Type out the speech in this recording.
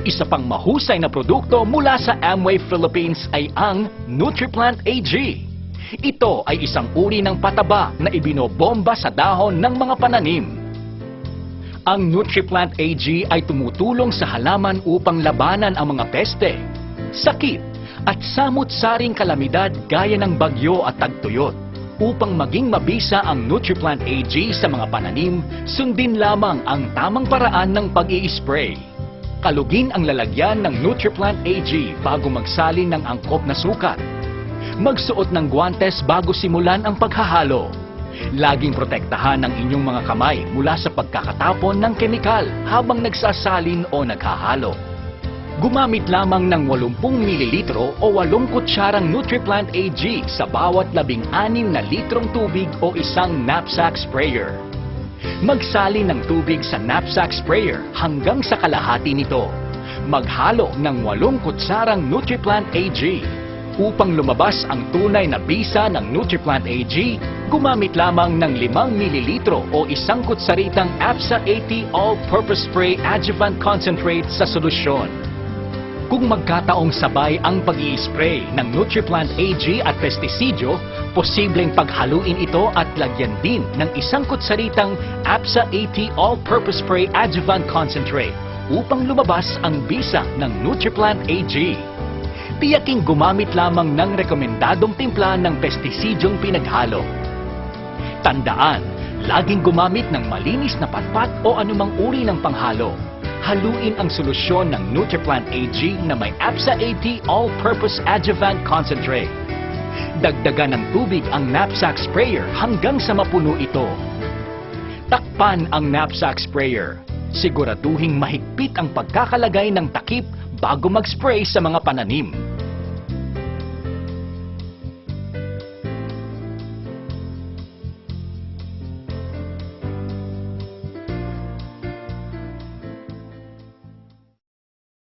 Isa pang mahusay na produkto mula sa Amway Philippines ay ang NutriPlant AG. Ito ay isang uri ng pataba na ibinobomba sa dahon ng mga pananim. Ang NutriPlant AG ay tumutulong sa halaman upang labanan ang mga peste, sakit, at samut-saring kalamidad gaya ng bagyo at tagtuyot. Upang maging mabisa ang NutriPlant AG sa mga pananim, sundin lamang ang tamang paraan ng pag-i-spray. Kalugin ang lalagyan ng NutriPlant AG bago magsalin ng angkop na sukat. Magsuot ng guwantes bago simulan ang paghahalo. Laging protektahan ang inyong mga kamay mula sa pagkakatapon ng kemikal habang nagsasalin o naghahalo. Gumamit lamang ng 80 ml o 8 kutsyarang NutriPlant AG sa bawat 16 na litrong tubig o isang knapsack sprayer. Magsali ng tubig sa knapsack sprayer hanggang sa kalahati nito. Maghalo ng 8 kutsarang NutriPlant AG. Upang lumabas ang tunay na bisa ng NutriPlant AG, gumamit lamang ng 5 ml o isang kutsaritang APSA 80 All-Purpose Spray Adjuvant Concentrate sa solusyon. Kung magkataong sabay ang pag-i-spray ng NutriPlant AG at pestisidyo, posibleng paghaluin ito at lagyan din ng isang kutsaritang APSA 80 All-Purpose Spray Adjuvant Concentrate upang lumabas ang bisa ng NutriPlant AG. Tiyaking gumamit lamang ng rekomendadong timpla ng pestisidyong pinaghalo. Tandaan, laging gumamit ng malinis na patpat o anumang uri ng panghalo. Haluin ang solusyon ng NutriPlant AG na may APSA 80 All-Purpose Adjuvant Concentrate. Dagdagan ng tubig ang knapsack sprayer hanggang sa mapuno ito. Takpan ang knapsack sprayer. Siguraduhing mahigpit ang pagkakalagay ng takip bago mag-spray sa mga pananim.